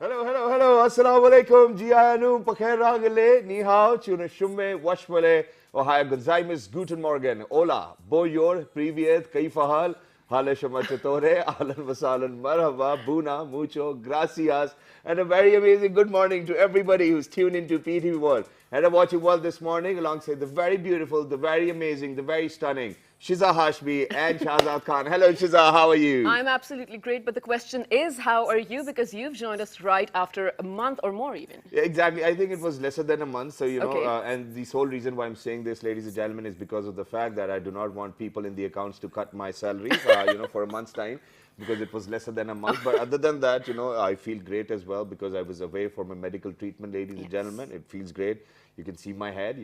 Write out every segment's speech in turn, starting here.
Hello, hello, hello. Assalamu alaikum. Jianu, pakhair ragale, ni hao, chune shumme, washmale, ohaya gozaimus, guten morgen. Hola, boyor, privyet, kaifahal, hale shamachatore, ahlan wasalan, marhaba, buna, mucho, gracias, and a very amazing good morning to everybody who's tuned into PTV World. And I'm watching World this morning alongside the very beautiful, the very amazing, the very stunning Shiza Hashmi and Shahzad Khan. Hello, Shiza, how are you? I'm absolutely great, but the question is, how are you? Because you've joined us right after a month or more even. Yeah, exactly. I think it was lesser than a month. So, Okay. and the sole reason why I'm saying this, ladies and gentlemen, is because of the fact that I do not want people in the accounts to cut my salary, for a month's time, because it was lesser than a month. But other than that, I feel great as well because I was away for my medical treatment, ladies and gentlemen. It feels great. You can see my head,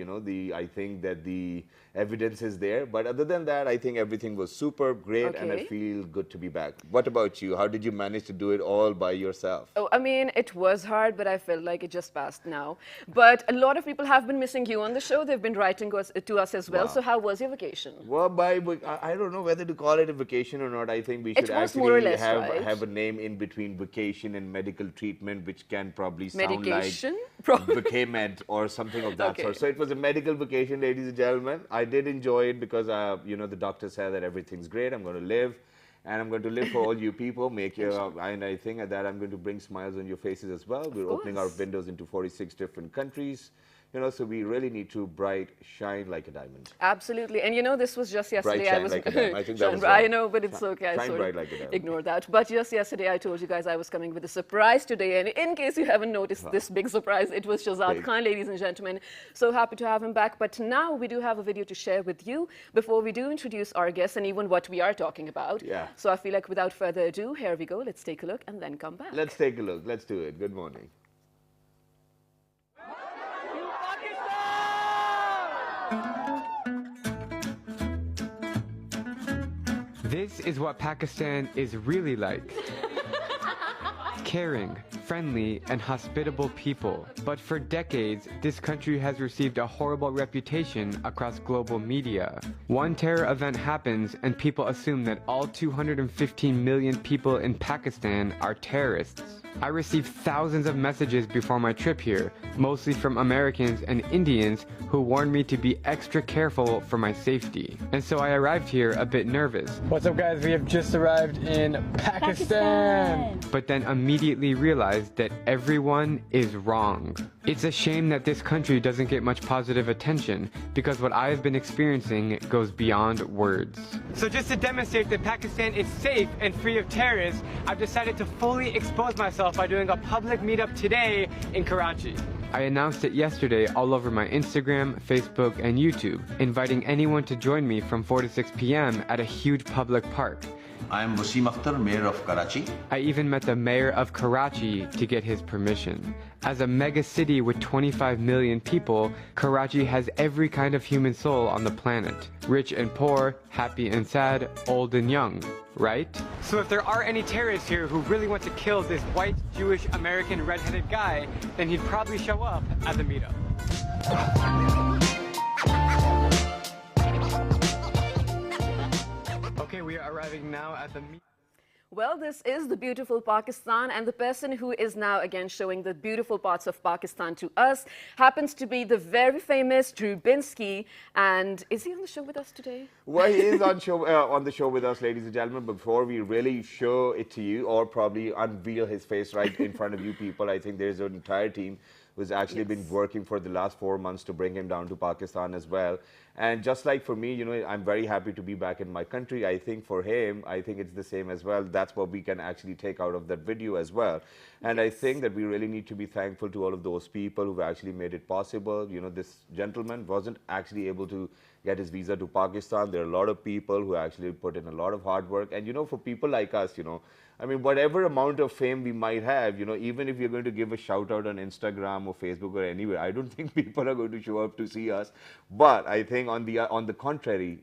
I think that the evidence is there. But other than that, I think everything was super great and I Okay. feel good to be back. What about you? How did you manage to do it all by yourself? Oh, I mean, it was hard, but I felt like it just passed now. But a lot of people have been missing you on the show. They've been writing to us as well. Wow. So how was your vacation? Well, I don't know whether to call it a vacation or not. I think we It should was more or actually less, right? have a name in between vacation and medical treatment, which can probably sound Medication? like vacamed or something of that Okay. sort. So it was a medical vacation, ladies and gentlemen. I did enjoy it because, the doctor said that everything's great. I'm going to live. And I'm going to live for all you people, and I think that I'm going to bring smiles on your faces as well. We're opening our course. windows into 46 different countries. So we really need to bright shine like a diamond. Absolutely. And this was just yesterday. Bright shine like a diamond. I think that was I wrong. know, but it's okay. I Shine sort bright of like a diamond. ignore that. But just yesterday, I told you guys I was coming with a surprise today. And in case you haven't noticed this big surprise, it was Shahzad Big. Khan, ladies and gentlemen. So happy to have him back. But now we do have a video to share with you before we do introduce our guests and even what we are talking about. Yeah. So I feel like without further ado, here we go. Let's take a look and then come back. Let's take a look. Let's do it. Good morning. This is what Pakistan is really like. Caring, friendly, and hospitable people. But for decades, this country has received a horrible reputation across global media. One terror event happens and people assume that all 215 million people in Pakistan are terrorists. I received thousands of messages before my trip here, mostly from Americans and Indians who warned me to be extra careful for my safety. And so I arrived here a bit nervous. What's up, guys? We have just arrived in Pakistan. But then immediately realized that everyone is wrong. It's a shame that this country doesn't get much positive attention because what I've been experiencing goes beyond words. So just to demonstrate that Pakistan is safe and free of terrorists, I've decided to fully expose myself by doing a public meetup today in Karachi. I announced it yesterday all over my Instagram, Facebook, and YouTube, inviting anyone to join me from 4 to 6 p.m. at a huge public park. I am Wasim Akhtar, Mayor of Karachi. I even met the mayor of Karachi to get his permission. As a mega city with 25 million people, Karachi has every kind of human soul on the planet. Rich and poor, happy and sad, old and young, right? So if there are any terrorists here who really want to kill this white, Jewish, American, redheaded guy, then he'd probably show up at the meetup. Okay, we are arriving now at the meetup. Well, this is the beautiful Pakistan, and the person who is now again showing the beautiful parts of Pakistan to us happens to be the very famous Drew Binsky. And is he on the show with us today? Well, he is on the show with us, ladies and gentlemen. Before we really show it to you or probably unveil his face right in front of you people, I think there's an entire team who's actually been working for the last 4 months to bring him down to Pakistan as well. And just like for me, I'm very happy to be back in my country. I think for him, I think it's the same as well. That's what we can actually take out of that video as well. And I think that we really need to be thankful to all of those people who've actually made it possible. This gentleman wasn't actually able to get his visa to Pakistan. There are a lot of people who actually put in a lot of hard work. And, for people like us, I mean, whatever amount of fame we might have, even if you're going to give a shout out on Instagram or Facebook or anywhere, I don't think people are going to show up to see us. But I think on the contrary,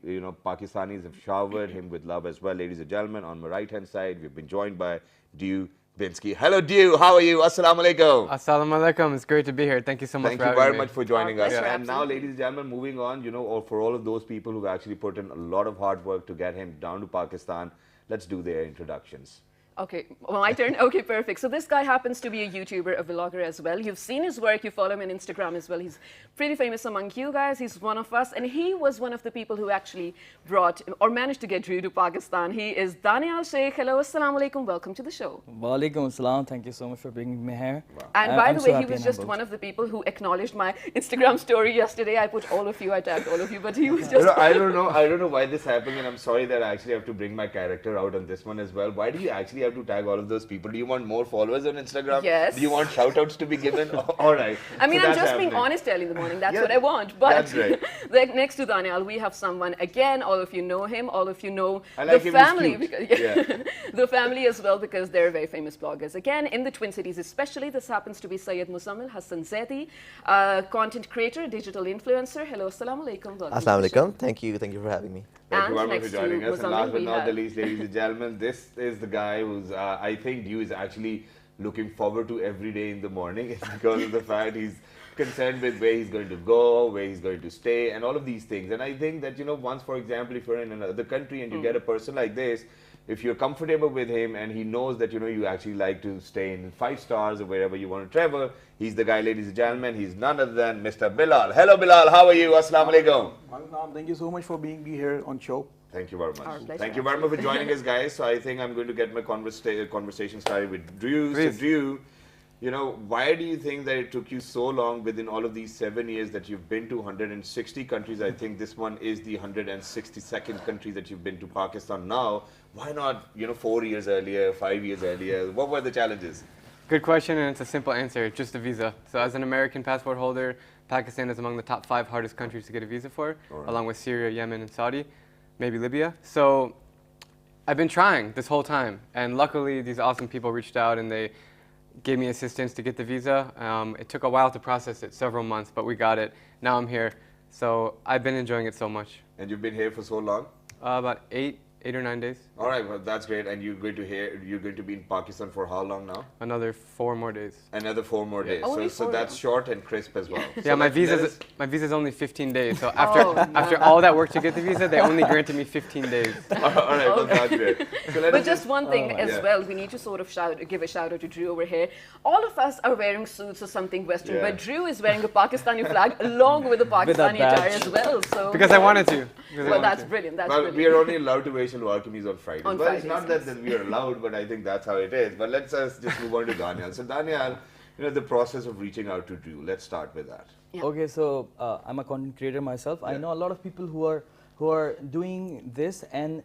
Pakistanis have showered him with love as well. Ladies and gentlemen, on my right-hand side, we've been joined by Dew Binsky. Hello, Dew. How are you? Assalamu alaikum. Assalamu alaikum. It's great to be here. Thank you so much Thank for you having very me. much for joining us. pleasure, And now, absolutely. ladies and gentlemen, moving on, or for all of those people who've actually put in a lot of hard work to get him down to Pakistan, let's do their introductions. Okay, well, my turn. Okay, perfect. So this guy happens to be a YouTuber, a vlogger as well. You've seen his work. You follow him on Instagram as well. He's pretty famous among you guys. He's one of us, and he was one of the people who actually brought or managed to get Drew to Pakistan. He is Daniel Sheikh. Hello, assalamu alaikum. Welcome to the show. Walaikum assalam. Thank you so much for bringing me here. And by I'm the so way, he happy was and just humbled. one of the people who acknowledged my Instagram story yesterday. I put all of you, I tagged all of you, but he was just. I don't know why this happened, and I'm sorry that I actually have to bring my character out on this one as well. Why do you actually have to tag all of those people? Do you want more followers on Instagram? Yes. Do you want shout-outs to be given? All right. I mean, So I'm that's just being happening. honest early in the morning. That's Yeah, what I want. But that's right. like next to Daniel, we have someone again. All of you know him. All of you know I like the him, he's family. cute. Because, Yeah. the family as well, because they're very famous bloggers. Again, in the Twin Cities, especially. This happens to be Syed Muzammil Hassan Zaidi, content creator, digital influencer. Hello, assalamu alaikum. Welcome to Assalamu the show. alaikum. Thank you for having me. Thank And you very much next for to joining us. And Muzammil, last but we not the have- least, ladies and gentlemen, this is the guy who's, I think, you is actually looking forward to every day in the morning. It's because of the fact he's concerned with where he's going to go, where he's going to stay, and all of these things. And I think that, once, for example, if you're in another country and you get a person like this, if you're comfortable with him and he knows that, you actually like to stay in 5 stars or wherever you want to travel, he's the guy, ladies and gentlemen. He's none other than Mr. Bilal. Hello, Bilal. How are you? Assalamu alaikum. Thank you so much for being here on show. Thank you very Our much. pleasure. Thank you very much for joining us, guys. So I think I'm going to get my conversation started with Drew. Please. So Drew, why do you think that it took you so long within all of these 7 years that you've been to 160 countries? I think this one is the 162nd country that you've been to, Pakistan now. Why not, 4 years earlier, 5 years earlier? What were the challenges? Good question, and it's a simple answer, just a visa. So as an American passport holder, Pakistan is among the top 5 hardest countries to get a visa for, Alright. along with Syria, Yemen, and Saudi, maybe Libya. So I've been trying this whole time, and luckily these awesome people reached out and they gave me assistance to get the visa. It took a while to process it, several months, but we got it. Now I'm here. So I've been enjoying it so much. And you've been here for so long? About 8 or 9 days. All right, well, that's great. And you're going to be in Pakistan for how long now? Another 4 more days. Another 4 more days. Only So 4 that's now. short and crisp as well. Yeah, my let us- visa's only 15 days. So Oh, after all that work to get the visa, they only granted me 15 days. All right, well, that's great. So let But us just one thing as Yeah. well, we need to sort of give a shout out to Drew over here. All of us are wearing suits or something Western, Yeah. but Drew is wearing a Pakistani flag along with a Pakistani attire badge. as well. So Because I wanted to. Because I well, wanted that's to. brilliant. That's Well, brilliant. we are only allowed to wear shalwar kameez on Friday. On Well, it's Fridays, not that we are allowed, but I think that's how it is. But let's just move on to Daniel. So Daniel, the process of reaching out to Drew. Let's start with that. Yeah. Okay, so I'm a content creator myself. I Yeah. know a lot of people who are doing this, and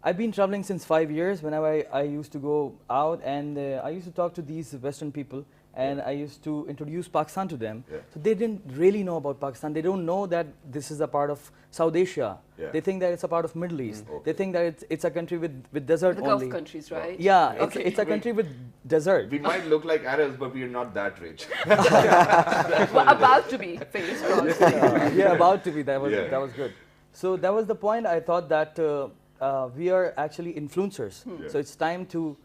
I've been traveling since 5 years. Whenever I used to go out, and I used to talk to these Western people, and I used to introduce Pakistan to them. Yeah. So they didn't really know about Pakistan. They don't know that this is a part of South Asia. Yeah. They think that it's a part of Middle East. Okay. They think that it's a country with desert the only. Gulf countries, right? Yeah, Okay. it's a country with desert. We might look like Arabs, but we are not that rich. Well, about to be, fingers crossed. Yeah, about to be. That was Yeah. that was good. So that was the point. I thought that we are actually influencers. Yeah. So it's time to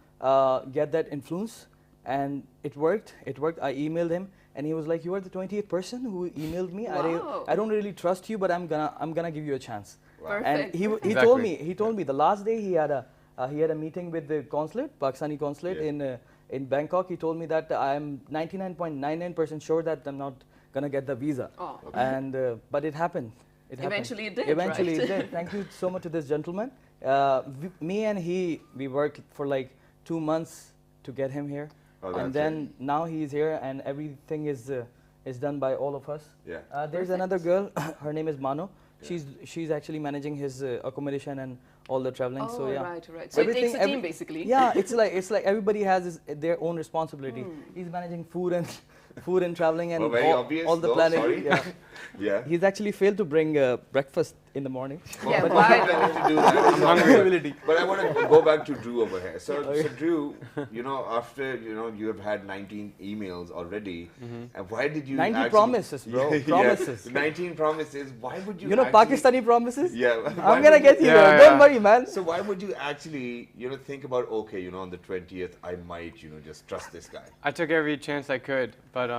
get that influence, and it worked. It worked. I emailed him, and he was like, "You are the 20th person who emailed me. Wow. I don't really trust you, but I'm gonna give you a chance." Perfect. And he Exactly. told me the last day he had a meeting with the consulate, Pakistani consulate Yeah. in Bangkok. He told me that I'm 99.99% sure that I'm not gonna get the visa. Oh. And but it happened. It happened. Eventually it did, Eventually right? it did. Thank you so much to this gentleman. Me and we worked for like 2 months to get him here, Oh, that's and then now he's here, and everything is done by all of us. Yeah. There's another girl. Her name is Mano. She's actually managing his accommodation and all the traveling. Oh, so yeah. right. So it takes a team, basically. Yeah, it's like everybody has their own responsibility. He's managing food and traveling and Oh, very all, obvious, all the though, planning. sorry. Yeah. Yeah. He's actually failed to bring breakfast in the morning. Yeah, But why I'm planning to do that. I'm hungry. But I want to go back to Drew over here. So Drew, after you have had 19 emails already, and why did you 90 actually- promises, bro. Yeah, Promises. 19 promises. Why would you? You know actually- Pakistani promises? Yeah. why I'm would gonna you- get you Yeah, there. yeah. Don't worry, man. So why would you actually, think about, okay, on the 20th, I might, just trust this guy. I took every chance I could, but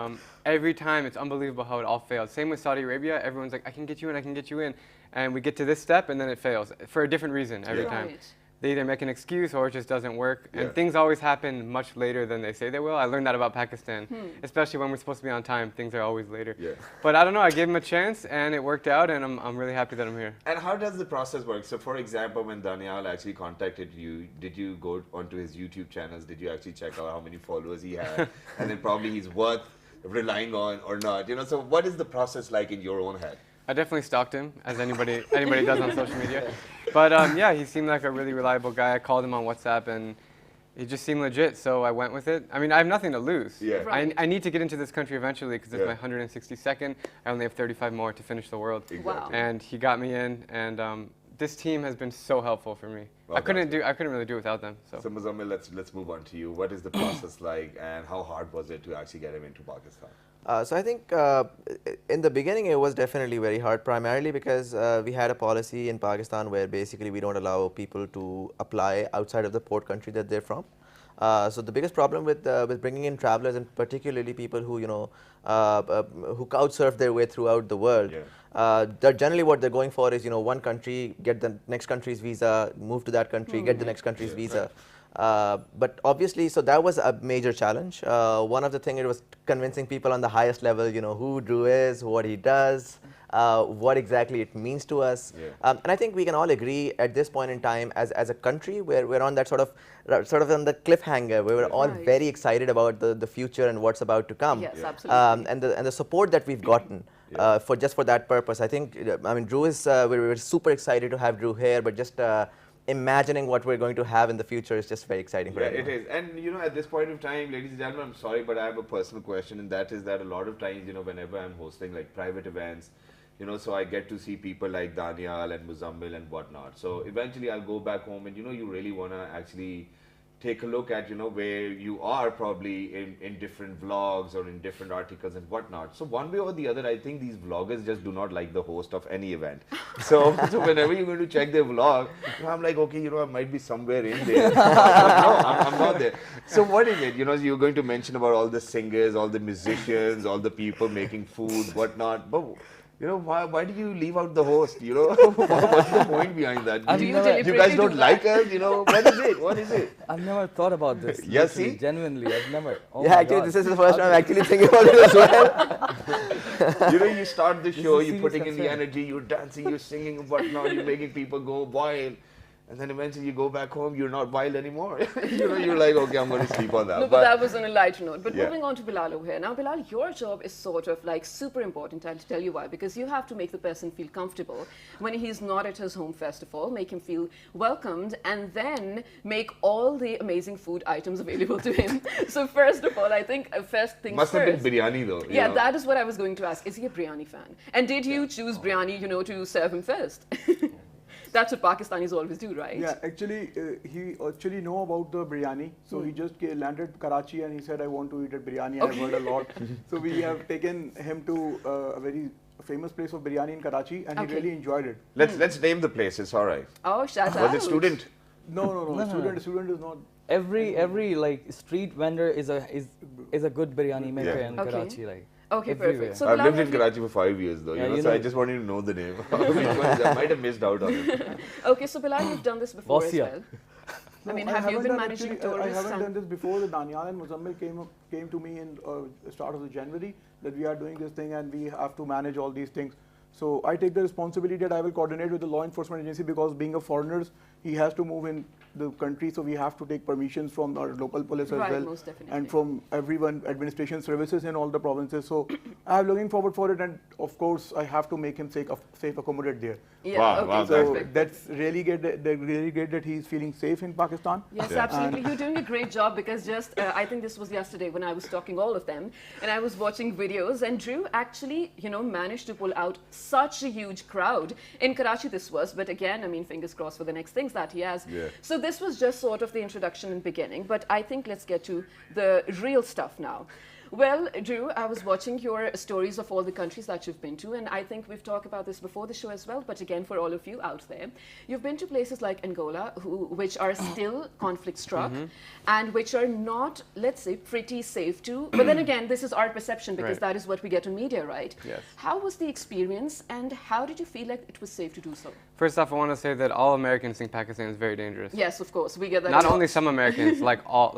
every time it's unbelievable how it all failed. Same with Saudi Arabia. Everyone's like, I can get you in, I can get you in. And we get to this step and then it fails for a different reason every Yeah. time. Right. they either make an excuse or it just doesn't work. Yeah. And things always happen much later than they say they will. I learned that about Pakistan, especially when we're supposed to be on time. Things are always later. Yeah. But I don't know, I gave him a chance and it worked out, and I'm really happy that I'm here. And how does the process work? So, for example, when Daniel actually contacted you, did you go onto his YouTube channels? Did you actually check out how many followers he had? And then probably he's worth relying on or not? You know, so what is the process like in your own head? I definitely stalked him, as anybody does on social media. But yeah, he seemed like a really reliable guy. I called him on WhatsApp, and he just seemed legit, so I went with it. I mean, I have nothing to lose. Yeah. Right. I need to get into this country eventually because it's Yeah. my 162nd. I only have 35 more to finish the world. Exactly. Wow. And he got me in, and this team has been so helpful for me. Well, I couldn't really do it without them. So. So, Muzammil, let's move on to you. What is the process like, and how hard was it to actually get him into Pakistan? So I think in the beginning it was definitely very hard, primarily because we had a policy in Pakistan where basically we don't allow people to apply outside of the port country that they're from. So the biggest problem with bringing in travelers, and particularly people who who couch surf their way throughout the world, they're generally what they're going for is one country, get the next country's visa, move to that country, get the next country's visa. But obviously, so that was a major challenge. One of the things, it was convincing people on the highest level, who Drew is, what he does, what exactly it means to us. Yeah. And I think we can all agree at this point in time, as a country, where we're on that sort of on the cliffhanger, where we're all Right. very excited about the future and what's about to come. Yes, absolutely. And the support that we've gotten for that purpose. I think, I mean, Drew is, we're super excited to have Drew here, but just imagining what we're going to have in the future is just very exciting for Yeah, everyone. it is. And at this point of time, ladies and gentlemen, I'm sorry, but I have a personal question, and that is that a lot of times, whenever I'm hosting like private events, so I get to see people like Daniel and Muzammil and whatnot. So eventually I'll go back home and, you really want to actually take a look at, where you are probably in different vlogs or in different articles and whatnot. So one way or the other, I think these vloggers just do not like the host of any event. So whenever you're going to check their vlog, I'm like, okay, I might be somewhere in there. But no, I'm not there. So what is it? You're going to mention about all the singers, all the musicians, all the people making food, whatnot. But why do you leave out the host? What's the point behind that? Do you You deliberately guys do don't that? like us? What is it? What is it? I've never thought about this. Yeah, literally, see? Genuinely, I've never. Oh Yeah, my actually, God. this is the first time I'm actually thinking about it as well. You start the show, you're serious putting in the concern. energy, you're dancing, you're singing and whatnot, you're making people go wild. And then eventually you go back home, you're not wild anymore. You're like, okay, I'm going to sleep on that. No, but that was on a lighter note. But Yeah. moving on to Bilal over here. Now, Bilal, your job is sort of like super important. I'll tell you why. Because you have to make the person feel comfortable when he's not at his home, first of all, make him feel welcomed, and then make all the amazing food items available to him. So first of all, I think first things Must first. have been biryani though. Yeah, that is what I was going to ask. Is he a biryani fan? And did you choose biryani, to serve him first? That's what Pakistanis always do, right? Yeah, actually, he actually know about the biryani. So he just landed Karachi and he said, I want to eat at biryani. I've heard a lot. So we have taken him to a very famous place of biryani in Karachi, and Okay. he really enjoyed it. Let's name the place, it's alright. Oh, shout out. Was it student? No. Student is not. Every like street vendor is a good biryani maker Yeah. in Okay. Karachi. Like Okay, everywhere. perfect. So I've Bilal, lived in have you- Karachi for 5 years though, Yeah, so I know. just wanted to know the name. Which ones I might have missed out on it. Okay, so Bilal, you've done this before as Bosia. well. I No, mean, I have you haven't been done managing actually, I tourists? haven't done this before. The Daniel and Muzammil came to me in start of the January that we are doing this thing and we have to manage all these things. So I take the responsibility that I will coordinate with the law enforcement agency, because being a foreigner, he has to move in the country, so we have to take permissions from our local police as Right, well, most definitely. and from everyone, administration services in all the provinces. So I'm looking forward for it, and of course I have to make him safe accommodate there. Yeah, Wow, okay, wow, So perfect. that's really great that he's feeling safe in Pakistan. Yes, Yeah. absolutely. You're doing a great job, because just, I think this was yesterday when I was talking all of them, and I was watching videos, and Drew actually, managed to pull out such a huge crowd. In Karachi this was, but again, I mean, fingers crossed for the next things that he has. Yeah. So this was just sort of the introduction and beginning, but I think let's get to the real stuff now. Well, Drew, I was watching your stories of all the countries that you've been to, and I think we've talked about this before the show as well, but again, for all of you out there, you've been to places like Angola, which are still conflict-struck, and which are not, let's say, pretty safe to, but then again, this is our perception, because Right. that is what we get on media, right? Yes. How was the experience, and how did you feel like it was safe to do so? First off, I want to say that all Americans think Pakistan is very dangerous. Yes, of course, we get that. Not only some Americans, like all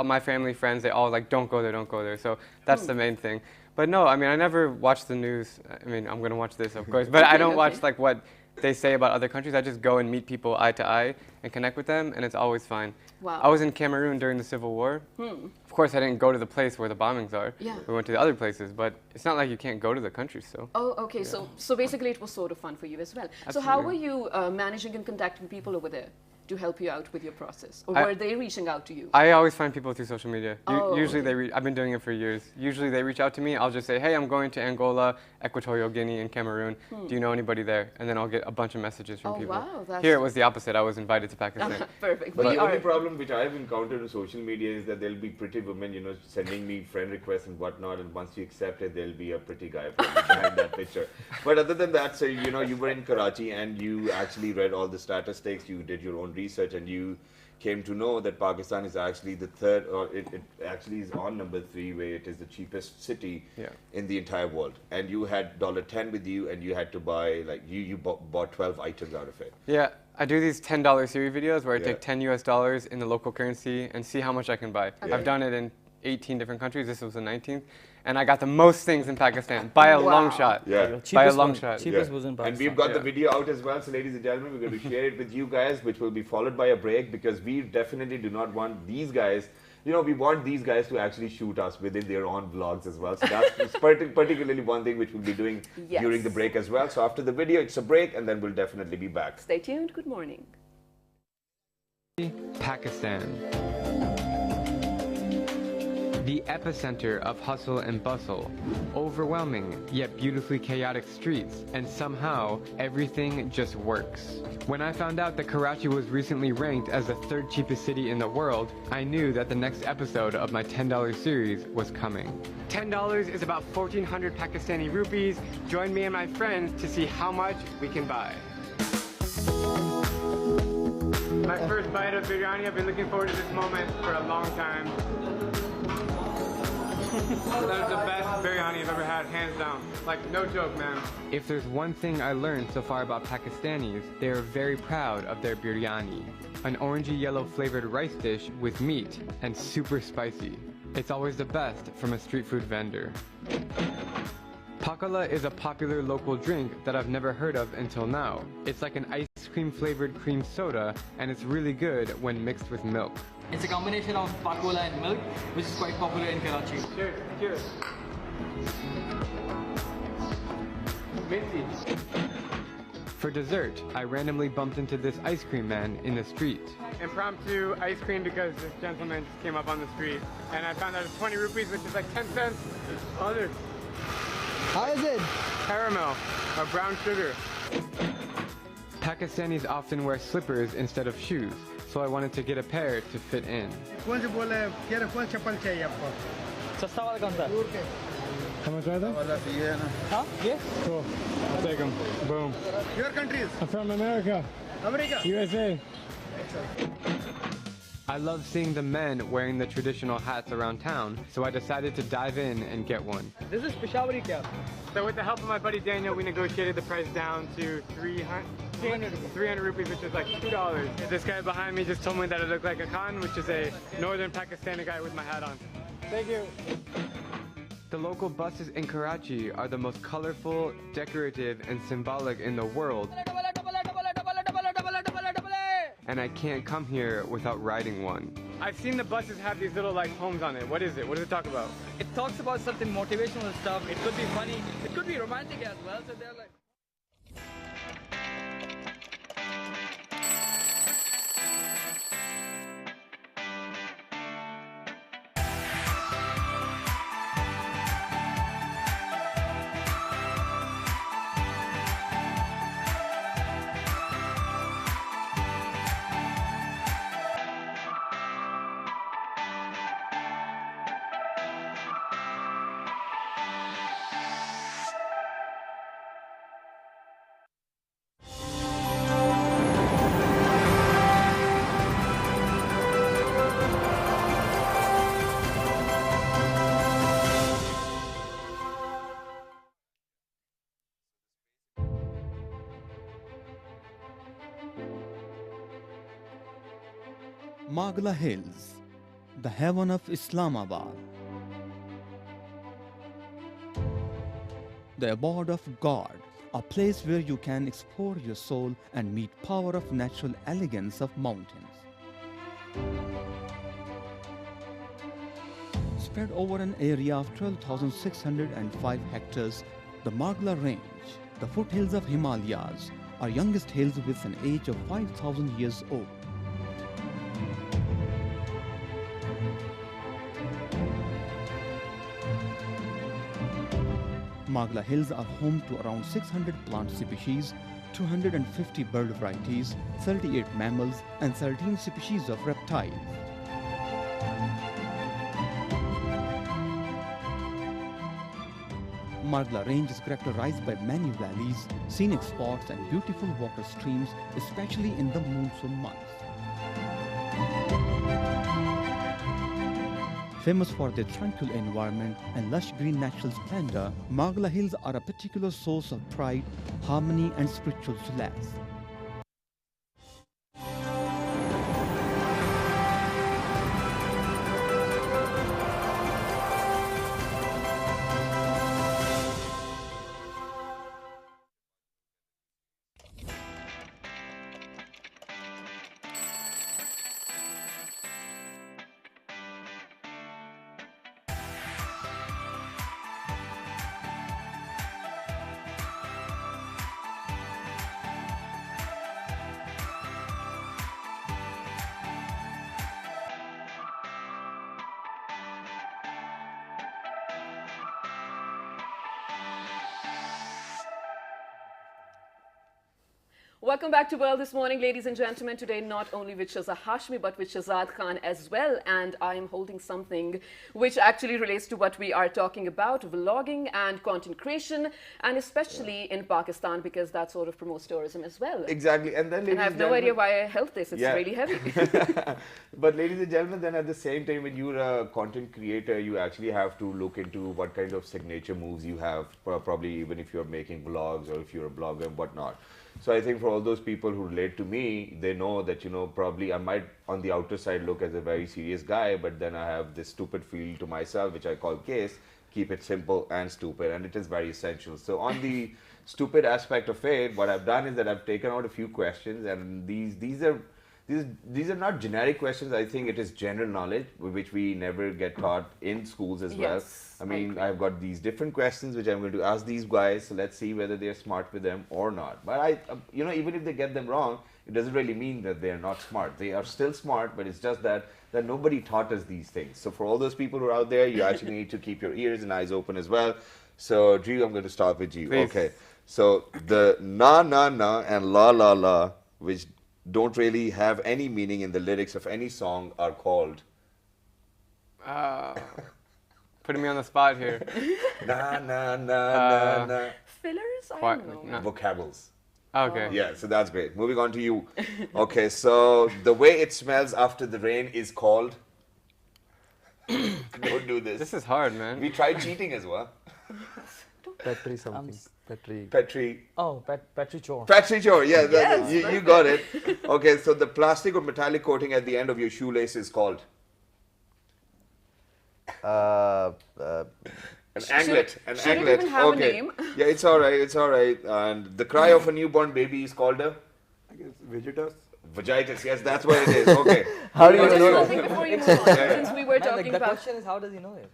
my family, friends, they all like, don't go there, don't go there. So that's the main thing. But no, I mean, I never watch the news. I mean, I'm gonna watch this, of course, but I don't watch like what they say about other countries. I just go and meet people eye to eye and connect with them, and it's always fine. Wow. I was in Cameroon during the Civil War. Of course, I didn't go to the place where the bombings are. Yeah. We went to the other places, but it's not like you can't go to the country still. Oh, okay. Yeah. So basically, it was sort of fun for you as well. So how were you managing and contacting people over there to help you out with your process, or were they reaching out to you? I always find people through social media. Oh, Usually okay. I've been doing it for years. Usually they reach out to me. I'll just say, hey, I'm going to Angola, Equatorial Guinea, and Cameroon. Do you know anybody there? And then I'll get a bunch of messages from people. Wow, that's Here it was the opposite. I was invited to Pakistan. Perfect. But We the only are. problem which I've encountered on social media is that there'll be pretty women, you know, sending me friend requests and whatnot, and once you accept it, there'll be a pretty guy probably behind that picture. But other than that, so you know, you were in Karachi and you actually read all the statistics, you did your own research, and you came to know that Pakistan is actually the third, or it actually is on number 3, where it is the cheapest city in the entire world. And you had $10 with you, and you had to buy, like, you bought 12 items out of it. Yeah, I do these $10 series videos where I take $10 US in the local currency and see how much I can buy. I've done it in 18 different countries. This was the 19th. And I got the most things in Pakistan by a long shot. Yeah. By a long shot. Cheapest was in Pakistan. And we've got the video out as well. So ladies and gentlemen, we're going to share it with you guys, which will be followed by a break, because we definitely do not want these guys, you know, we want these guys to actually shoot us within their own vlogs as well. So that's particularly one thing which we'll be doing during the break as well. So after the video, it's a break, and then we'll definitely be back. Stay tuned. Good morning. Pakistan. The epicenter of hustle and bustle, overwhelming yet beautifully chaotic streets, and somehow everything just works. When I found out that Karachi was recently ranked as the 3rd cheapest city in the world, I knew that the next episode of my $10 series was coming. $10 is about 1,400 Pakistani rupees. Join me and my friends to see how much we can buy. My first bite of biryani. I've been looking forward to this moment for a long time. That is the best biryani I've ever had, hands down. Like, no joke, man. If there's one thing I learned so far about Pakistanis, they are very proud of their biryani. An orangey yellow flavored rice dish with meat and super spicy. It's always the best from a street food vendor. Pakala is a popular local drink that I've never heard of until now. It's like an ice cream flavored cream soda, and it's really good when mixed with milk. It's a combination of pakola and milk, which is quite popular in Karachi. Cheers, cheers. Binsky. For dessert, I randomly bumped into this ice cream man in the street. Impromptu ice cream because this gentleman just came up on the street, and I found out it's 20 rupees, which is like 10 cents. Other. How is it? Caramel or brown sugar. Pakistanis often wear slippers instead of shoes, so I wanted to get a pair to fit in. How much are they? Huh? Yes. Cool. I'll take them. Boom. Your country is? I'm from America. America. USA. I love seeing the men wearing the traditional hats around town, so I decided to dive in and get one. This is Peshawari cap. So with the help of my buddy Daniel, we negotiated the price down to 300 rupees, which is like $2. This guy behind me just told me that I look like a Khan, which is a northern Pakistani guy with my hat on. Thank you. The local buses in Karachi are the most colorful, decorative, and symbolic in the world. And I can't come here without riding one. I've seen the buses have these little like poems on it. What is it? What does it talk about? It talks about something motivational stuff. It could be funny. It could be romantic as well. So they're like. Magla Hills, the heaven of Islamabad. The abode of God, a place where you can explore your soul and meet power of natural elegance of mountains. Spread over an area of 12,605 hectares, the Magla Range, the foothills of Himalayas, are youngest hills with an age of 5,000 years old. Magla Hills are home to around 600 plant species, 250 bird varieties, 38 mammals, and 13 species of reptiles. Magla Range is characterized by many valleys, scenic spots, and beautiful water streams, especially in the monsoon months. Famous for their tranquil environment and lush green natural splendor, Magla Hills are a particular source of pride, harmony, and spiritual solace. Welcome back to World This Morning, ladies and gentlemen. Today, not only with Shazza Hashmi, but with Shazad Khan as well. And I am holding something which actually relates to what we are talking about, vlogging and content creation, and especially in Pakistan, because that sort of promotes tourism as well. Exactly. And then, ladies And I have and no idea gentlemen- why I held this. It's really heavy. But ladies and gentlemen, then at the same time, when you're a content creator, you actually have to look into what kind of signature moves you have, probably even if you're making vlogs or if you're a blogger and whatnot. So I think for all those people who relate to me, they know that, you know, probably I might on the outer side look as a very serious guy, but then I have this stupid feel to myself, which I call case, keep it simple and stupid, and it is very essential. So on the stupid aspect of it, what I've done is that I've taken out a few questions, and these are not generic questions. I think it is general knowledge, which we never get taught in schools as well. Yes, I mean, I've got these different questions which I'm going to ask these guys. So let's see whether they're smart with them or not. But you know, even if they get them wrong, it doesn't really mean that they're not smart. They are still smart, but it's just that nobody taught us these things. So for all those people who are out there, you actually need to keep your ears and eyes open as well. So Drew, I'm going to start with you. Please. Okay. So the na na na and la la la, which don't really have any meaning in the lyrics of any song, are called Putting me on the spot here. na na na na na. Fillers? I Quite- don't know. no. Vocables. Okay. Yeah, so that's great. Moving on to you. Okay, so the way it smells after the rain is called. Don't do this. This is hard, man. We tried cheating as well. Petri something. Petri. Petri. Oh, Petri Chore. Petri chore, yeah, Yes, you got it. Okay, so the plastic or metallic coating at the end of your shoelace is called. Uh, An anglet. An should it anglet. even have a Okay. name? Yeah, it's all right. It's all right. And the cry of a newborn baby is called a I guess Vegetas. vagitus. Yes, that's what it is. Okay. How do you Just know one that? thing before you move on, since we were Man, talking the about... question is, how does he know it?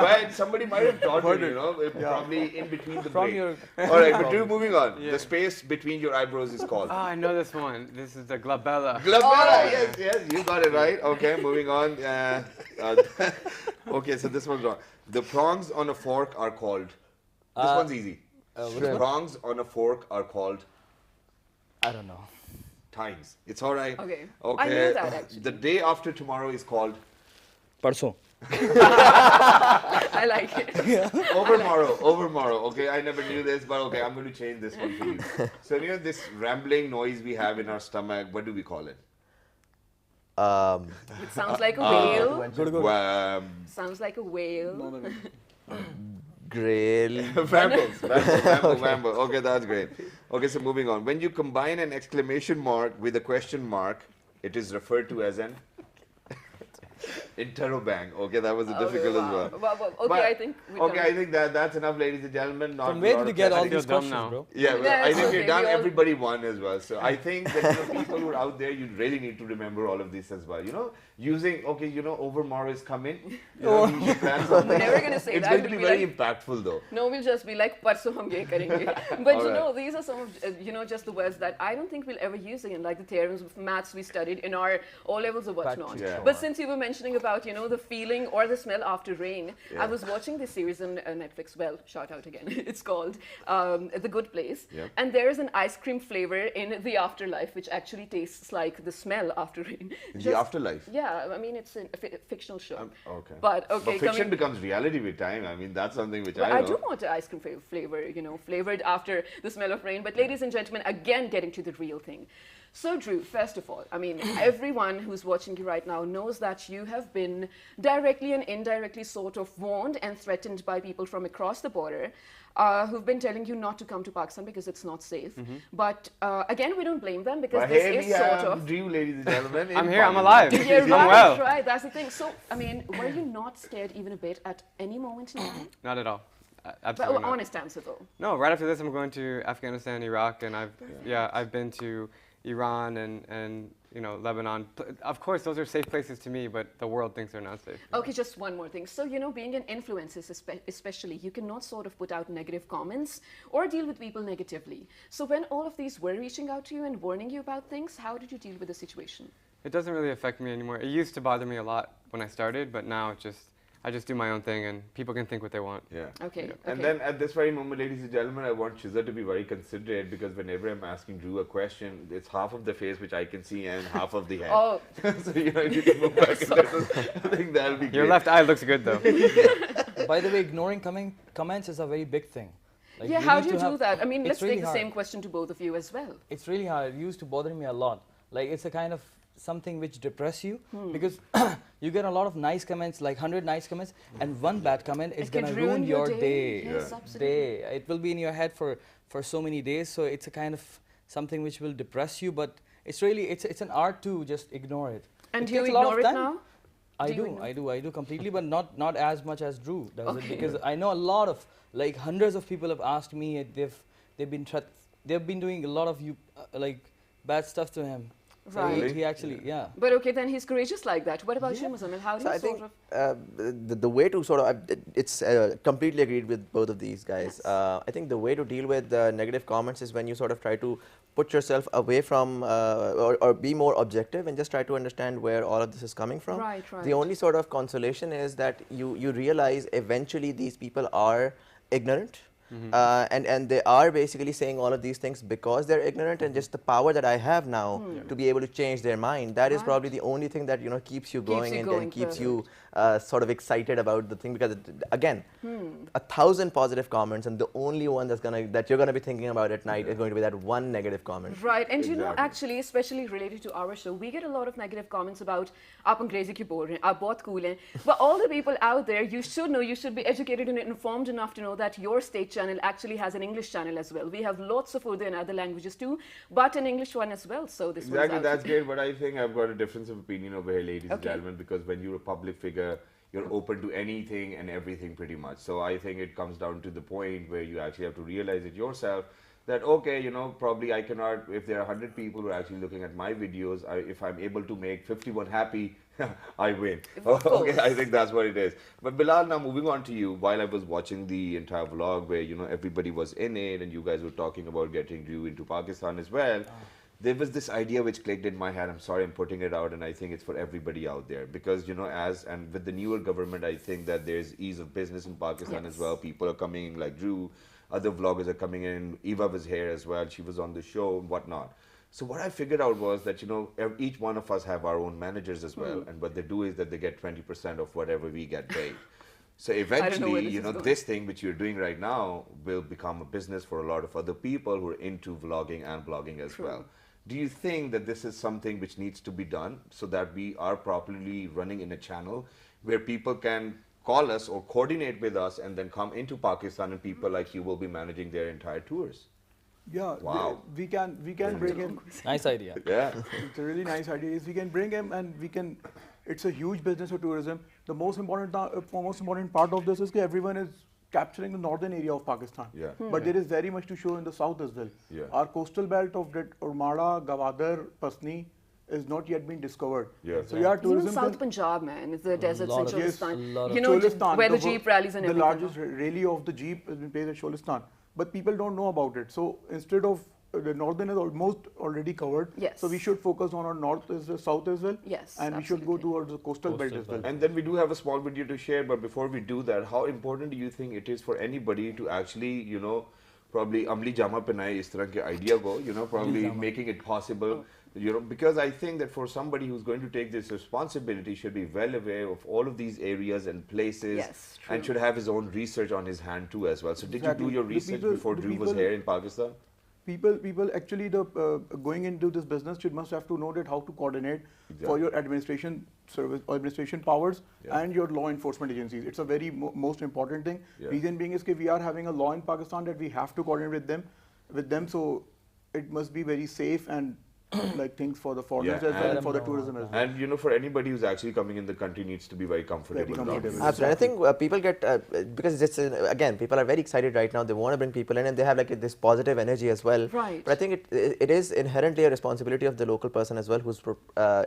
Right, somebody might have taught you, you know, probably in between the From break. your... All right, but Drew, moving on. The space between your eyebrows is called. Oh, I know this one. This is the glabella. Glabella. Yes, yes, you got it right. Okay, moving on. Okay, so this one's wrong. The prongs on a fork are called. This one's easy. The prongs on a fork are called I don't know. times. It's all right. Okay. Okay. I knew that, actually. The day after tomorrow is called Parso. I like it. overmorrow. Overmorrow. Okay, I never knew this, but okay, I'm going to change this one for you. So you know this rambling noise we have in our stomach. What do we call it? It sounds like a whale. Sounds like a whale. Grail. Rambles. Ramble. Okay, that's great. Okay, so moving on. When you combine an exclamation mark with a question mark, It is referred to as an interrobang. Okay, that was a difficult as well. Okay, But- I think we're Okay, done. I think that's enough, ladies and gentlemen. Not From where a lot did you of get all questions. these dumb questions, now. bro? Yeah, well, Yeah, I it's think okay, we've done we all- everybody one as well. So I think that people who are out there, you really need to remember all of this as well. You know, using, okay, you know, overmore is coming. You know, you should plan something. Never gonna say It's that. going to We'll be be very like- impactful though. No, we'll just be like, "Parso hum ye karenge." But you Alright. know, these are some of you know just the words that I don't think we'll ever use again, like the theorems of maths we studied in our O levels or whatnot. Yeah. But since you were mentioning about you know the feeling or the smell after rain, I Yeah. was watching this series on Netflix. Well, shout out again. It's called The Good Place, Yep. and there is an ice cream flavor in the afterlife, which actually tastes like the smell after rain. In the Just- afterlife. Yeah, I mean it's a fictional show. Okay. But okay, But fiction coming- becomes reality with time. I mean, that's something which Well, I I know. do want an ice cream flavor, you know, flavored after the smell of rain. But ladies and gentlemen, again, getting to the real thing. So, Drew, first of all, I mean, everyone who's watching you right now knows that you have been directly and indirectly sort of warned and threatened by people from across the border who've been telling you not to come to Pakistan because it's not safe. But again, we don't blame them because But this here is we sort have of. Drew, ladies and gentlemen. in I'm here, I'm Parliament. alive. Yeah, I'm right, well. right. That's the thing. So, I mean, were you not scared even a bit at any moment in time? Not at all. But Absolutely not. honest answer though. No, right after this, I'm going to Afghanistan, Iraq, and I've been to Iran and you know Lebanon. Of course, those are safe places to me, but the world thinks they're not safe. Okay, just one more thing. So, you know, being an influencer, especially, you cannot sort of put out negative comments or deal with people negatively. So, when all of these were reaching out to you and warning you about things, how did you deal with the situation? It doesn't really affect me anymore. It used to bother me a lot when I started, but now I just do my own thing, and people can think what they want. Yeah. Okay. And then at this very moment, ladies and gentlemen, I want Shizza to be very considerate because whenever I'm asking Drew a question, it's half of the face which I can see and half of the head. Oh. So, you know, if you can move back a little, I think that'll be Your great. left eye looks good though. By the way, ignoring comments is a very big thing. Like, Yeah, you how need do you to do have- that? I mean, it's let's really take the hard. same question to both of you as well. It's really hard. It used to bother me a lot. Like it's a kind of something which depress you because you get a lot of nice comments, like 100 nice comments, and one bad comment is It can gonna ruin ruin your your day. day. Yes, absolutely. It will be in your head for so many days. So it's a kind of something which will depress you. But it's really it's an art to just ignore it. And It do you takes a lot of ignore it time. now? I Do you do, ignore- I do completely, but not as much as Drew does Okay. it because I know a lot of like hundreds of people have asked me. They've been doing a lot of like bad stuff to him. So Right. he actually But okay, then he's courageous like that. What about you, Muzammil? How do So you I sort think of... the way to sort of, it's completely agreed with both of these guys. Yes. I think the way to deal with negative comments is when you sort of try to put yourself away from or be more objective and just try to understand where all of this is coming from. Right, right. The only sort of consolation is that you realize eventually these people are ignorant. And they are basically saying all of these things because they're ignorant, and just the power that I have now to be able to change their mind, that is Right. probably the only thing that keeps you going you and going keeps further. you sort of excited about the thing, because again, 1,000 positive comments, and the only one that you're gonna be thinking about at night is going to be that one negative comment. Right, and you know, Exactly. actually, especially related to our show, we get a lot of negative comments about "Aap अंग्रेजी क्यों बोल रहे हैं? आप बहुत cool हैं." But all the people out there, you should be educated and informed enough to know that your state channel actually has an English channel as well. We have lots of Urdu and other languages too, but an English one as well. So this Exactly, one's out. that's great. But I think I've got a difference of opinion over here, ladies and Okay. gentlemen, because when you're a public figure, you're open to anything and everything pretty much. So I think it comes down to the point where you actually have to realize it yourself that, okay, probably I cannot, if there are 100 people who are actually looking at my videos, if I'm able to make 51 happy, I win. Of Okay, I course. think that's what it is. But Bilal, now moving on to you, while I was watching the entire vlog where, everybody was in it and you guys were talking about getting you into Pakistan as well, there was this idea which clicked in my head. I'm sorry I'm putting it out, and I think it's for everybody out there because, and with the newer government, I think that there's ease of business in Pakistan as Yes. well. People are coming in like Drew, other vloggers are coming in. Eva was here as well. She was on the show and whatnot. So what I figured out was that, each one of us have our own managers as well. And what they do is that they get 20% of whatever we get paid. So where eventually, this is going. this thing which you're doing right now will become a business for a lot of other people who are into vlogging and blogging as well. Do you think that this is something which needs to be done so that we are properly running in a channel where people can call us or coordinate with us and then come into Pakistan and people like you will be managing their entire tours? Yeah, Wow. we can bring him. Nice idea. Yeah. It's a really nice idea. Is we can bring him and we can. It's a huge business for tourism. The most important part of this is that everyone is capturing the northern area of Pakistan. Yeah. But there is very much to show in the south as well. Yeah. Our coastal belt of Ormada, Gwadar, Pasni is not yet been discovered. Yeah. So yeah, Even tourism. South Punjab, man, it's the deserts in lot of- Yes, Cholistan. You know, Cholistan, where the jeep rallies and the everything. largest rally of the jeep has been placed at Cholistan, but people don't know about it. So instead of the northern is almost already covered. Yes. So we should focus on our north as well, south as well. Yes, And we should go absolutely. towards the coastal belt as well. And then we do have a small video to share, but before we do that, how important do you think it is for anybody to actually, you know, probably amli jama pehnaye is tarah ke idea go, you know, probably making it possible, you know, because I think that for somebody who's going to take this responsibility should be well aware of all of these areas and places, Yes, true. and should have his own research on his hand too as well. So did Exactly. you do your The research people- before the Drew was people- here in Pakistan? People actually going into this business must have to know that how to coordinate for your administration service or administration powers and your law enforcement agencies. It's a very most important thing. Yeah. Reason being is that we are having a law in Pakistan that we have to coordinate with them. So it must be very safe and like things for the foreigners Yeah, as well and and- for the tourism as well. And you know, for anybody who's actually coming in the country needs to be very comfortable. around comfortable. this. Absolutely. I think people get, because it's, again, people are very excited right now. They want to bring people in and they have like this positive energy as well. Right. But I think it is inherently a responsibility of the local person as well who's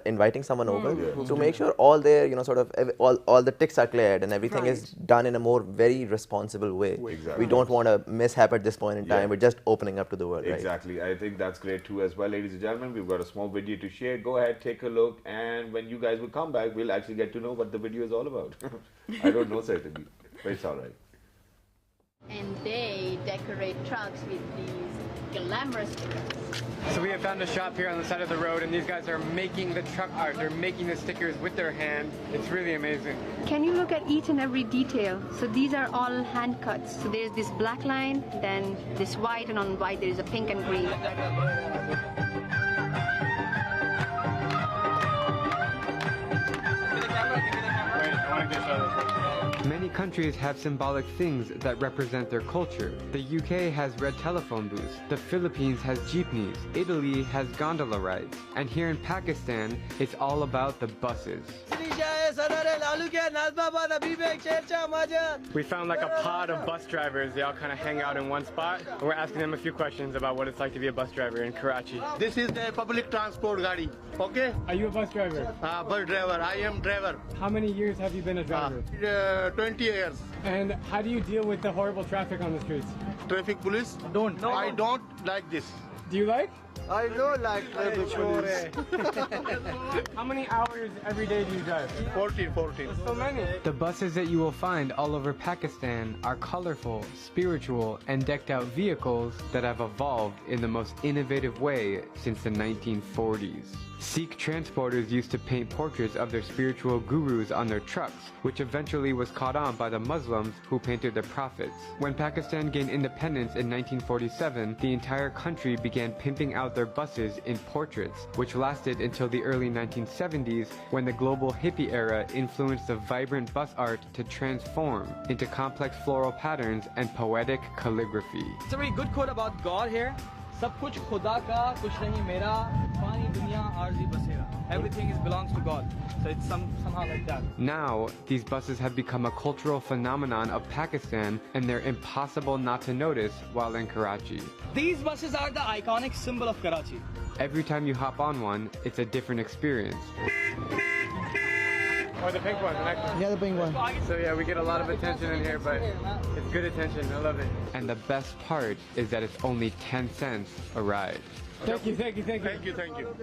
inviting someone over to make sure all their, you know, sort of all the ticks are cleared and everything is done in a more very responsible way. Exactly. We don't want a mishap at this point in time. Yeah. We're just opening up to the world, right? Exactly. I think that's great too as well. Ladies and gentlemen, we've got a small video to share. Go ahead, take a look, and when you guys will come back, we'll actually get to know what the video is all about. I don't know certainly, but it's all right. And they decorate trucks with these glamorous stickers. So we have found a shop here on the side of the road, and these guys are making the truck art. They're making the stickers with their hand. It's really amazing. Can you look at each and every detail? So these are all hand cuts. So there's this black line, then this white, and on white there is a pink and green. Many countries have symbolic things that represent their culture. The UK has red telephone booths, the Philippines has jeepneys, Italy has gondola rides, and here in Pakistan, it's all about the buses. We found like a pod of bus drivers. They all kind of hang out in one spot. And we're asking them a few questions about what it's like to be a bus driver in Karachi. This is the public transport gadi. Okay? Are you a bus driver? Bus driver. I am driver. How many years have you been a driver? 20 years. And how do you deal with the horrible traffic on the streets? Traffic police. Don't. No. I don't like this. Do you like? I don't like traffic police. How many hours every day do you drive? 14. So many. The buses that you will find all over Pakistan are colorful, spiritual, and decked out vehicles that have evolved in the most innovative way since the 1940s. Sikh transporters used to paint portraits of their spiritual gurus on their trucks, which eventually was caught on by the Muslims who painted their prophets. When Pakistan gained independence in 1947, the entire country began pimping out their buses in portraits, which lasted until the early 1970s when the global hippie era influenced the vibrant bus art to transform into complex floral patterns and poetic calligraphy. It's a very good quote about God here. सब कुछ खुदा का कुछ नहीं मेरा पानी दुनिया आरज़ी बसेरा. Everything belongs to God. So it's somehow like that. Now, these buses have become a cultural phenomenon of Pakistan, and they're impossible not to notice while in Karachi. These buses are the iconic symbol of Karachi. Every time you hop on one, it's a different experience. Or the pink one, the next one. Yeah, the pink one. So yeah, we get a lot of attention in here, but it's good attention. I love it. And the best part is that it's only 10 cents a ride. Thank you. Thank you.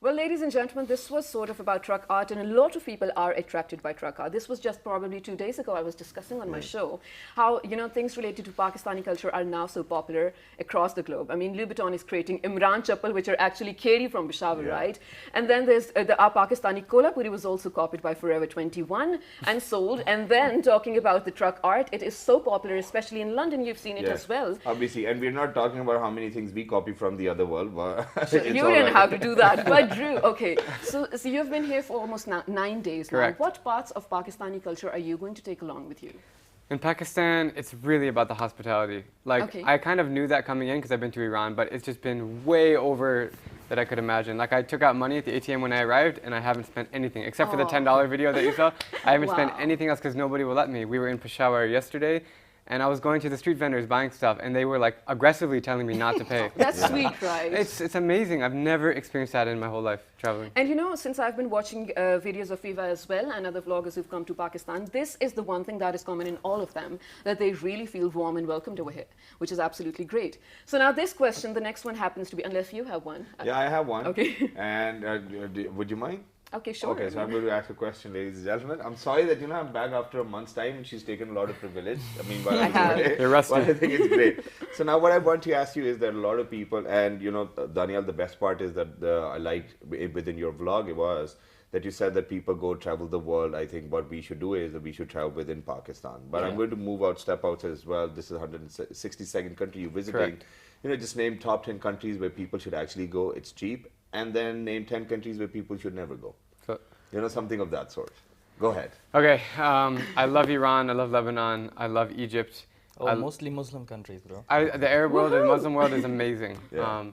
Well, ladies and gentlemen, this was sort of about truck art, and a lot of people are attracted by truck art. This was just probably 2 days ago I was discussing on my show how, you know, things related to Pakistani culture are now so popular across the globe. I mean, Louis Vuitton is creating Imran chappal, which are actually Keri from Peshawar, right? And then there's our Pakistani Kolhapuri was also copied by Forever 21 and sold. And then talking about the truck art, it is so popular, especially in London. You've seen it as well. Obviously, and we're not talking about how many things we copy from the other world. But You didn't have to do that, but Drew, okay. So you've been here for almost 9 days now. Correct. What parts of Pakistani culture are you going to take along with you? In Pakistan, it's really about the hospitality. Like, Okay. I kind of knew that coming in because I've been to Iran, but it's just been way over that I could imagine. Like, I took out money at the ATM when I arrived, and I haven't spent anything except for the $10 video that you saw. I haven't spent Wow. anything else because nobody will let me. We were in Peshawar yesterday, and I was going to the street vendors buying stuff, and they were like aggressively telling me not to pay. That's sweet, right? It's amazing. I've never experienced that in my whole life traveling. And you know, since I've been watching videos of Viva as well and other vloggers who've come to Pakistan, this is the one thing that is common in all of them, that they really feel warm and welcomed over here, which is absolutely great. So now this question, the next one happens to be, unless you have one. Yeah, I have one. Okay. And would you mind? Okay, sure. Okay, so I'm going to ask a question, ladies and gentlemen. I'm sorry that, I'm back after a month's time and she's taken a lot of privilege. I mean, but You're rusty. I think it's great. So now what I want to ask you is that a lot of people, and Daniel, the best part is that I liked within your vlog, it was that you said that people go travel the world. I think what we should do is that we should travel within Pakistan. But I'm going to move out, step out as well. This is 162nd country you're visiting. Correct. Just name top 10 countries where people should actually go. It's cheap. And then name 10 countries where people should never go. So, Something of that sort. Go ahead. okay, I love Iran, I love Lebanon, I love Egypt. Mostly Muslim countries, bro. The Arab world and Muslim world is amazing. Yeah.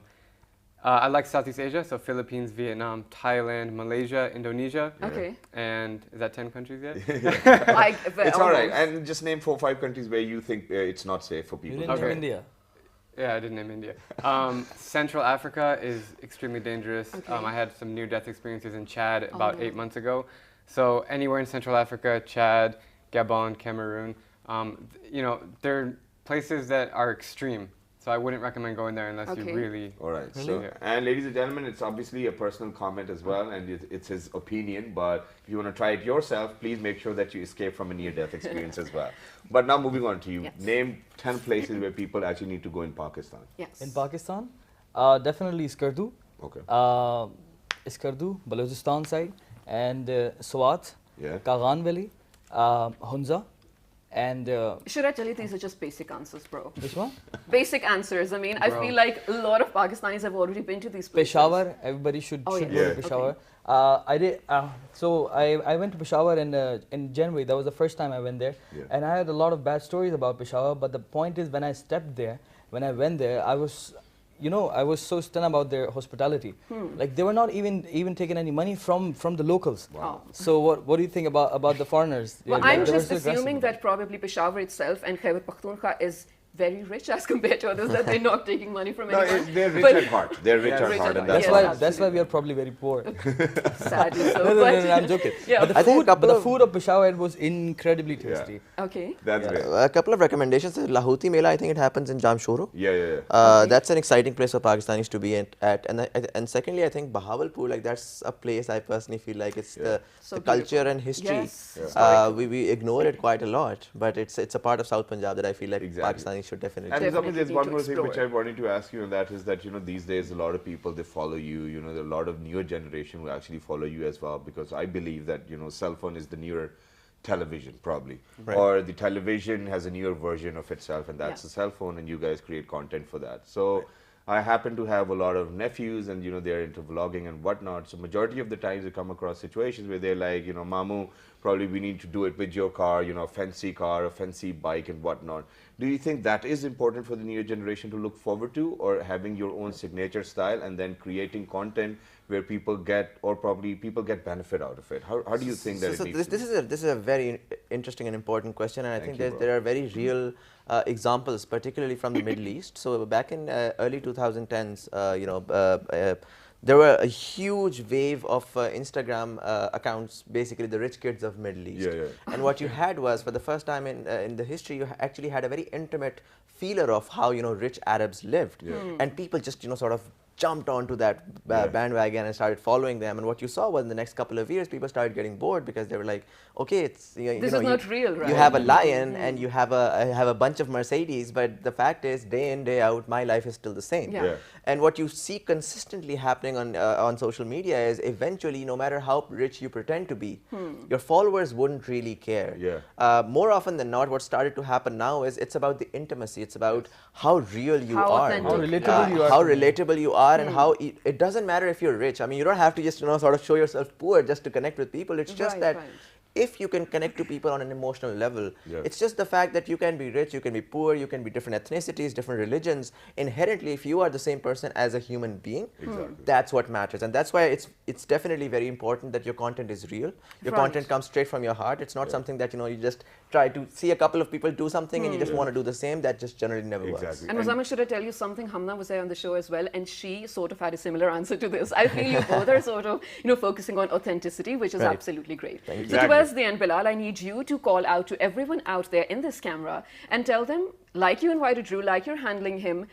I like Southeast Asia, so Philippines, Vietnam, Thailand, Malaysia, Indonesia. Okay. And is that 10 countries yet? It's all right. And just name 4 or 5 countries where you think it's not safe for people. You didn't name India. Yeah, I did name India. Central Africa is extremely dangerous. Okay. I had some near-death experiences in Chad about 8 months ago. So anywhere in Central Africa, Chad, Gabon, Cameroon, they're places that are extreme. So I wouldn't recommend going there unless you really... All right. So, and ladies and gentlemen, it's obviously a personal comment as well, and it's his opinion. But if you want to try it yourself, please make sure that you escape from a near-death experience as well. But now moving on to you. Yes. Name 10 places where people actually need to go in Pakistan. Yes. In Pakistan, definitely Skardu. Okay. Skardu, Balochistan side, and Swat, Yeah. Kagan Valley, Hunza, and Should I tell you these are just basic answers, bro? which one? Basic answers. I mean, I feel like a lot of Pakistanis have already been to these places. Peshawar, everybody should go to Peshawar. I went to Peshawar in January. That was the first time I went there, and I had a lot of bad stories about Peshawar. But the point is, when I stepped there, when I went there, I was so stunned about their hospitality. Like they were not even taking any money from the locals. Wow. So what do you think about the foreigners? Well, Yeah, I'm they were just so aggressive assuming about that probably Peshawar itself and Khyber Pakhtunkhwa is very rich as compared to others, that they're not taking money from anyone. They're rich But- at heart. They're rich at heart, and Yes, That's why we are probably very poor. Sadly so. No, but- I'm joking. Yeah. But the food of Peshawar was incredibly tasty. Okay. That's great. A couple of recommendations. Lahuti Mela, I think it happens in Jamshaid. Yeah. That's an exciting place for Pakistanis to be at. And secondly, I think Bahawalpur, like that's a place I personally feel like it's the culture and history. Yes. We ignore it quite a lot, but it's a part of South Punjab that I feel like Pakistanis should definitely. And there's need one to more thing which I explore. wanted to ask you, and that is that these days a lot of people, they follow you. There are a lot of newer generation who actually follow you as well, because I believe that cell phone is the newer television probably, or the television has a newer version of itself, and that's the cell phone, and you guys create content for that. So I happen to have a lot of nephews, and they're into vlogging and whatnot. So majority of the times you come across situations where they're like, Mamu, probably we need to do it with your car, a fancy car, a fancy bike and whatnot. Do you think that is important for the newer generation to look forward to, or having your own signature style and then creating content where people get benefit out of it? How do you think that it needs to be? This is a very interesting and important question, and I think there are very real examples, particularly from the Middle East. So back in early 2010s, there were a huge wave of Instagram accounts, basically the rich kids of Middle East. And what you had was, for the first time in the history, you actually had a very intimate feeler of how rich Arabs lived, and people just sort of jumped onto that bandwagon and started following them. And what you saw was, in the next couple of years, people started getting bored, because they were like, okay, it's this is not real, right? You have a lion and you have a bunch of Mercedes, but the fact is, day in, day out, my life is still the same. And what you see consistently happening on social media is, eventually, no matter how rich you pretend to be, your followers wouldn't really care. More often than not, what started to happen now is, it's about the intimacy. It's about how real you are, how relatable you are, and how it doesn't matter if you're rich. I mean, you don't have to just sort of show yourself poor just to connect with people. It's just that if you can connect to people on an emotional level, it's just the fact that you can be rich, you can be poor, you can be different ethnicities, different religions. Inherently, if you are the same person as a human being, that's what matters. And that's why it's definitely very important that your content is real. Your content comes straight from your heart. It's not something that, you know, you just try to see a couple of people do something and you just want to do the same. That just generally never works. And Muzammil, should I tell you something? Hamna was there on the show as well, and she sort of had a similar answer to this. I feel you both are sort of, you know, focusing on authenticity, which is absolutely great. So towards the end, Bilal, I need you to call out to everyone out there in this camera and tell them, like you invited Drew, like you're handling him,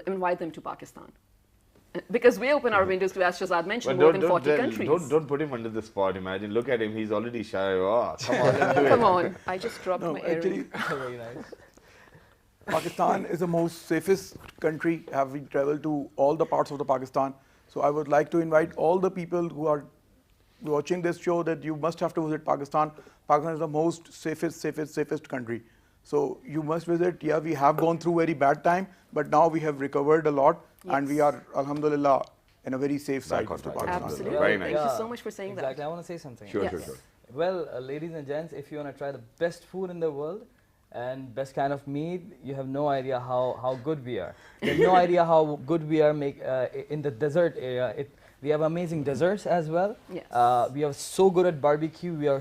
invite them to Pakistan. Because we open our windows to, as Shahzad mentioned, more than 40 countries. Don't put him under the spot. Imagine, look at him, he's already shy. Oh, come on, let's do it. Come on, I just dropped my earring. Very nice. Pakistan is the most safest country. Have we traveled to all the parts of the Pakistan? So I would like to invite all the people who are watching this show that you must have to visit Pakistan. Pakistan is the most safest country. So you must visit. Yeah, we have gone through very bad time, but now we have recovered a lot, and we are, alhamdulillah, in a very safe side of Pakistan. Absolutely. Very nice. Thank you so much for saying that. Exactly. I want to say something. Sure. Well, ladies and gents, if you want to try the best food in the world and best kind of meat, you have no idea how good we are. You have no idea how good we are in the desert area. We have amazing desserts as well. Yes. We are so good at barbecue. We are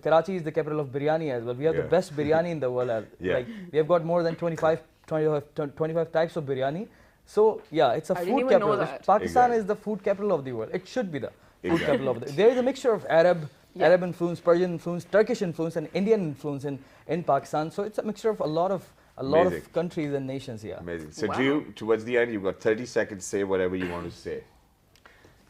Karachi is the capital of biryani as well. We have the best biryani in the world. Like, we have got more than 25 types of biryani. So yeah, it's a food capital. Pakistan is the food capital of the world. It should be the food capital of the world. There is a mixture of Arab influence, Persian influence, Turkish influence, and Indian influence in Pakistan. So it's a mixture of a lot of countries and nations here. Amazing. So Drew, towards the end, you've got 30 seconds to say whatever you want to say.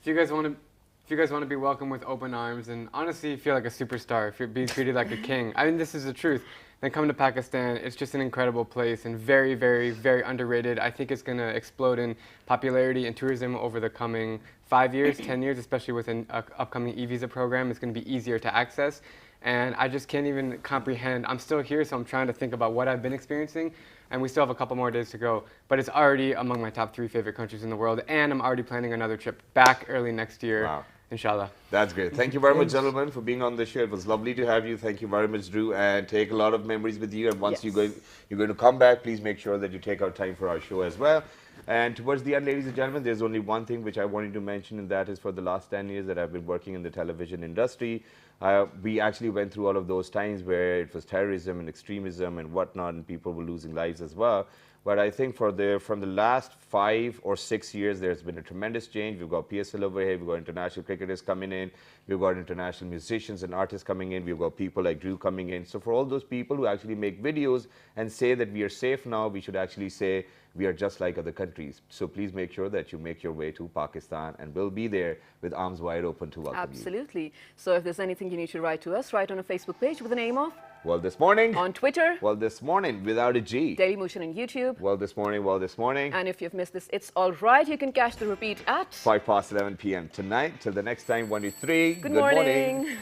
If you guys want to be welcomed with open arms and honestly feel like a superstar, if you're being treated like a king, I mean, this is the truth, then come to Pakistan. It's just an incredible place and very, very, very underrated. I think it's going to explode in popularity and tourism over the coming 5 years, 10 years, especially with an upcoming e-visa program. It's going to be easier to access. And I just can't even comprehend. I'm still here, so I'm trying to think about what I've been experiencing. And we still have a couple more days to go. But it's already among my top 3 favorite countries in the world. And I'm already planning another trip back early next year. Wow. Inshallah. That's great. Thank you very much, gentlemen, for being on the show. It was lovely to have you. Thank you very much, Drew, and take a lot of memories with you. And once you're going to come back, please make sure that you take out time for our show as well. And towards the end, ladies and gentlemen, there's only one thing which I wanted to mention, and that is for the last 10 years that I've been working in the television industry, we actually went through all of those times where it was terrorism and extremism and whatnot, and people were losing lives as well. But I think from the last 5 or 6 years, there's been a tremendous change. We've got PSL over here, we've got international cricketers coming in, we've got international musicians and artists coming in, we've got people like Drew coming in. So for all those people who actually make videos and say that we are safe now, we should actually say we are just like other countries. So please make sure that you make your way to Pakistan, and we'll be there with arms wide open to welcome you. Absolutely. So if there's anything you need to write to us, write on a Facebook page with the name of Well This Morning. On Twitter. Well This Morning without a G. Daily Motion on YouTube. Well This Morning, Well This Morning. And if you've missed this, it's all right. You can catch the repeat at 5 past 11 p.m. tonight. Till the next time, 1 to 3. Good morning.